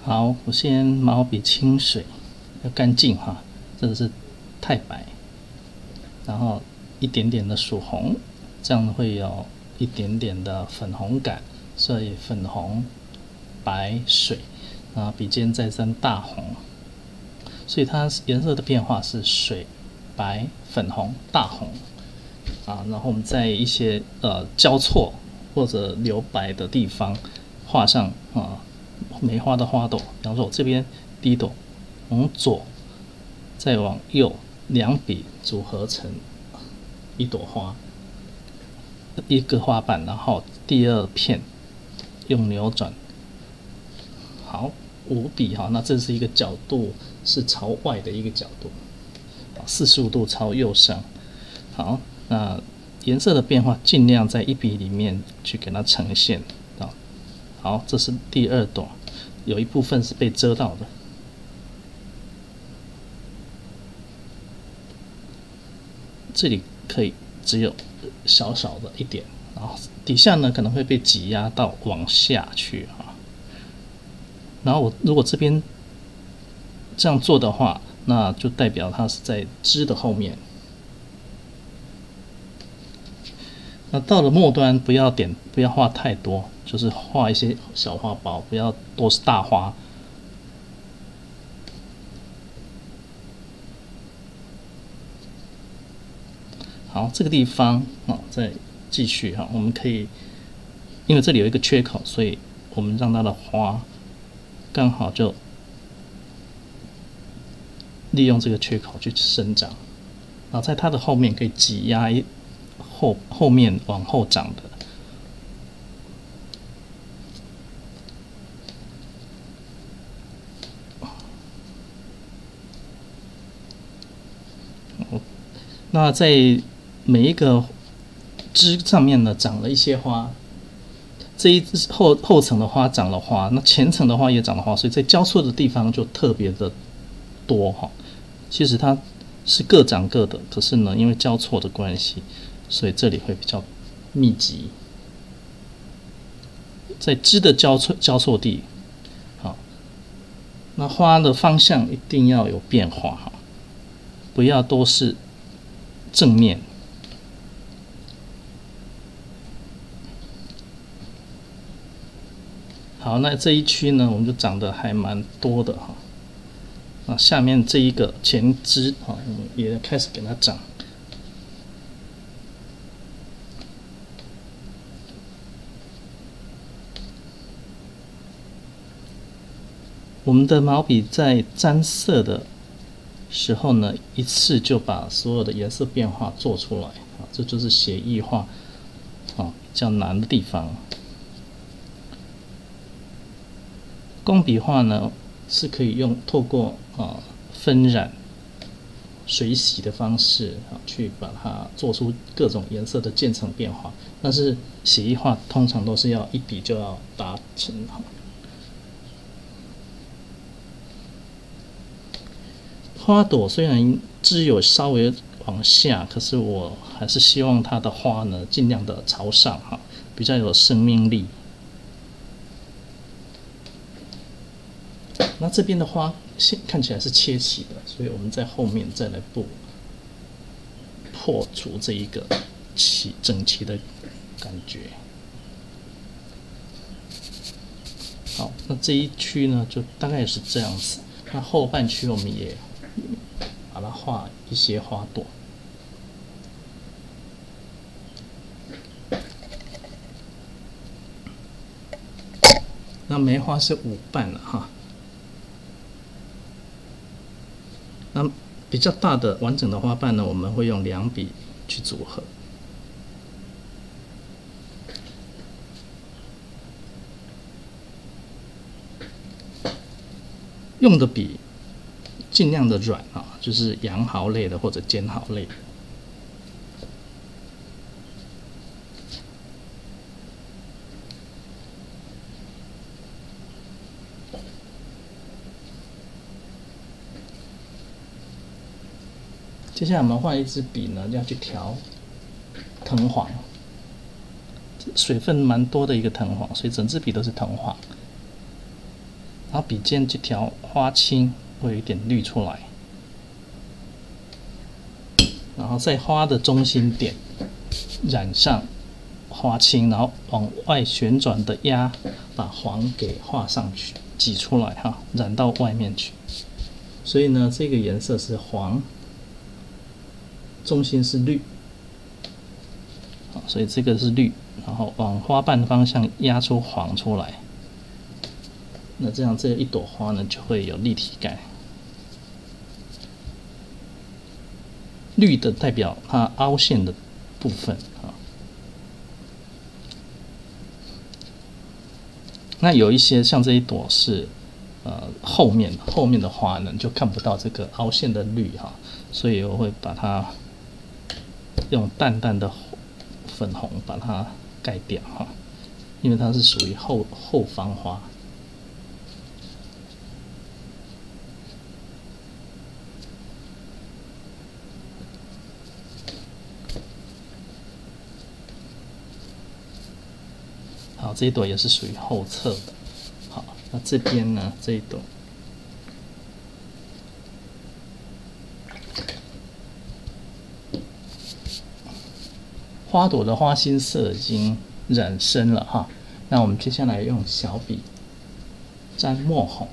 好，我先毛笔清水，要干净哈，这个是太白，然后一点点的曙红，这样会有一点点的粉红感，所以粉红、白、水，然后笔尖再沾大红，所以它颜色的变化是水、白、粉红、大红啊，然后我们在一些交错或者留白的地方画上梅花的花朵，比方说我这边第一朵，往左，再往右，两笔组合成一朵花，一个花瓣，然后第二片用扭转，好，5笔哈，那这是一个角度是朝外的一个角度，45度朝右上，好，那颜色的变化尽量在一笔里面去给它呈现啊。好，这是第2朵。有一部分是被遮到的，这里可以只有小小的一点，然后底下呢可能会被挤压到往下去啊。然后我如果这边这样做的话，那就代表它是在枝的后面。那到了末端，不要画太多，就是画一些小花苞，不要都是大花。好，这个地方再继续我们可以，因为这里有一个缺口，所以我们让它的花刚好就利用这个缺口去生长，然后在它的后面可以挤压后面往后长的，那在每一个枝上面呢长了一些花，这一后层的花长了花，那前层的花也长了花，所以在交错的地方就特别的多哈。其实它是各长各的，可是呢，因为交错的关系，所以这里会比较密集。在枝的交错地，好，那花的方向一定要有变化哈，不要都是正面。好，那这一区呢，我们就长得还蛮多的哈。那下面这一个前枝我们也开始给它长。我们的毛笔在沾色的时候呢，一次就把所有的颜色变化做出来啊，这就是写意画比较难的地方。工笔画呢是可以透过分染、水洗的方式去把它做出各种颜色的渐层变化，但是写意画通常都是要一笔就要达成花朵虽然枝有稍微往下，可是我还是希望它的花呢尽量的朝上比较有生命力。那这边的花看起来是切起的，所以我们在后面再来破除这一个整齐的感觉。好，那这一区呢就大概是这样子。那后半区我们也把它画一些花朵。那梅花是5瓣了哈。那比较大的完整的花瓣呢，我们会用2笔去组合。用的笔尽量的软就是羊毫类的或者尖毫类的。接下来我们换一支笔呢，要去调藤黄，水分蛮多的一个藤黄，所以整支笔都是藤黄。然后笔尖这条花青会有一点绿出来，然后在花的中心点染上花青，然后往外旋转的压，把黄给画上去，挤出来哈，染到外面去。所以呢，这个颜色是黄，中心是绿，好，所以这个是绿，然后往花瓣方向压出黄出来。那这样这一朵花呢就会有立体感。绿的代表它凹陷的部分啊。那有一些像这一朵是后面的花呢就看不到这个凹陷的绿哈，所以我会把它用淡淡的粉红把它盖掉哈，因为它是属于后方花。好，这一朵也是属于后侧的。好，那这边呢，这一朵花朵的花心色已经染深了哈。那我们接下来用小笔沾墨红，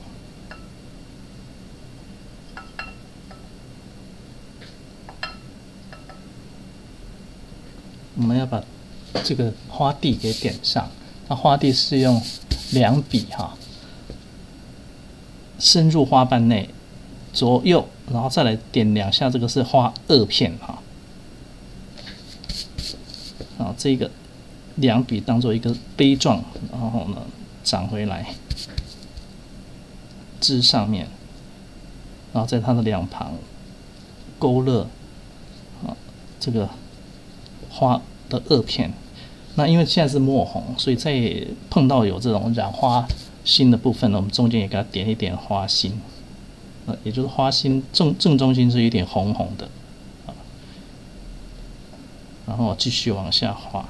我们要把这个花蒂给点上。那花蒂是用2笔哈，深入花瓣内，左右，然后再来点2下，这个是花萼片哈。然后这个2笔当做一个杯状，然后呢长回来，枝上面，然后在它的2旁勾勒啊这个花的萼片。那因为现在是墨红，所以在碰到有这种染花心的部分呢，我们中间也给它点一点花心，也就是花心正中心是有点红红的，然后继续往下画。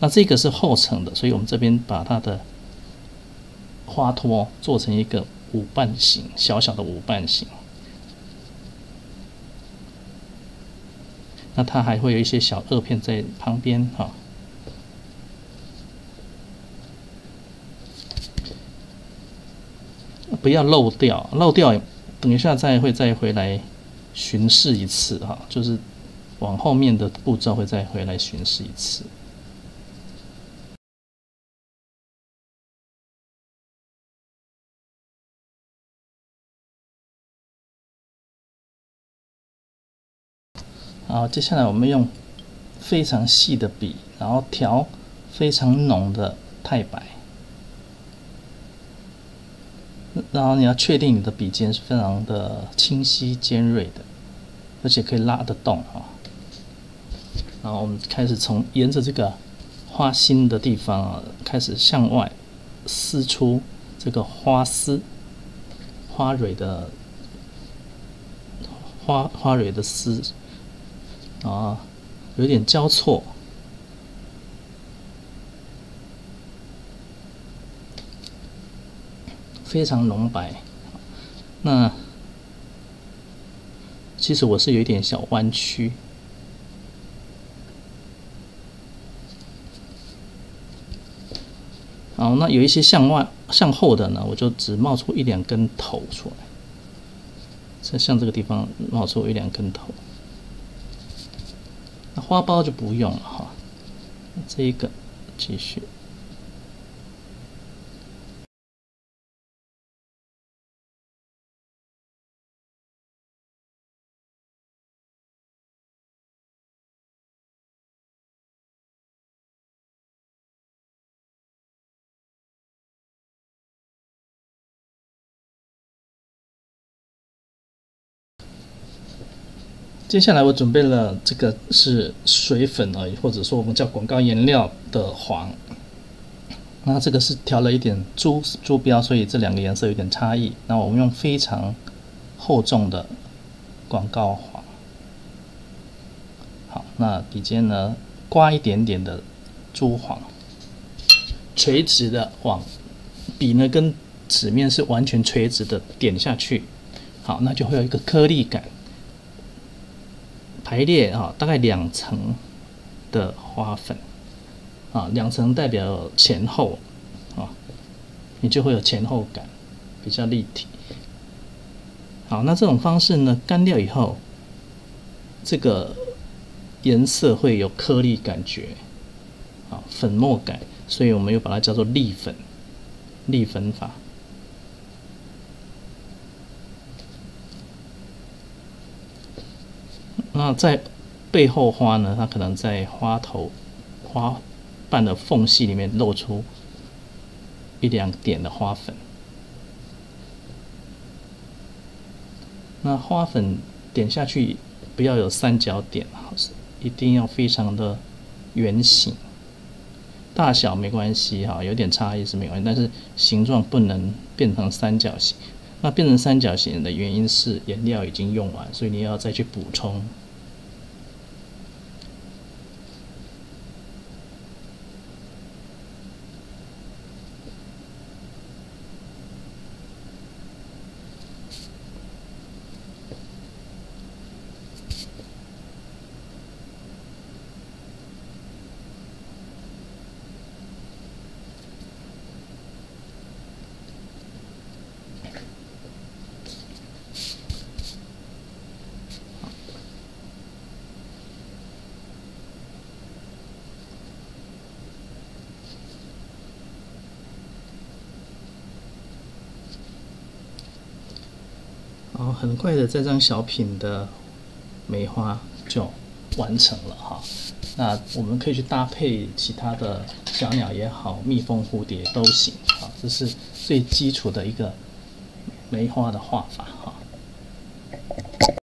那这个是后层的，所以我们这边把它的花托做成一个5瓣形，小小的5瓣形。那它还会有一些小萼片在旁边哈。不要漏掉，等一下再回来巡视一次哈，就是往后面的步骤会再回来巡视一次。好，接下来我们用非常细的笔，然后调非常浓的太白。然后你要确定你的笔尖是非常的清晰尖锐的，而且可以拉得动啊。然后我们开始沿着这个花心的地方啊，开始向外撕出这个花丝、花蕊的丝啊，有点交错。非常浓白，那其实我是有一点小弯曲，好，那有一些向后的呢，我就只冒出1-2根头出来，像这个地方冒出1-2根头，那花苞就不用了哈，这一个继续。接下来我准备了这个是水粉而已，或者说我们叫广告颜料的黄。那这个是调了一点朱标，所以这2个颜色有点差异。那我们用非常厚重的广告黄。好，那笔尖呢刮一点点的朱黄，垂直的往笔呢跟纸面是完全垂直的点下去，好，那就会有一个颗粒感，排列大概2层的花粉，2层代表前后，你就会有前后感，比较立体。好，那这种方式呢，干掉以后，这个颜色会有颗粒感觉，粉末感，所以我们又把它叫做粒粉，粒粉法。那在背后花呢，它可能在花头、花瓣的缝隙里面露出1、2点的花粉。那花粉点下去不要有三角点，一定要非常的圆形。大小没关系有点差异是没关系，但是形状不能变成三角形。那变成三角形的原因是颜料已经用完，所以你要再去补充。很快的，这张小品的梅花就完成了哈。那我们可以去搭配其他的小鸟也好，蜜蜂、蝴蝶都行啊。这是最基础的一个梅花的画法哈。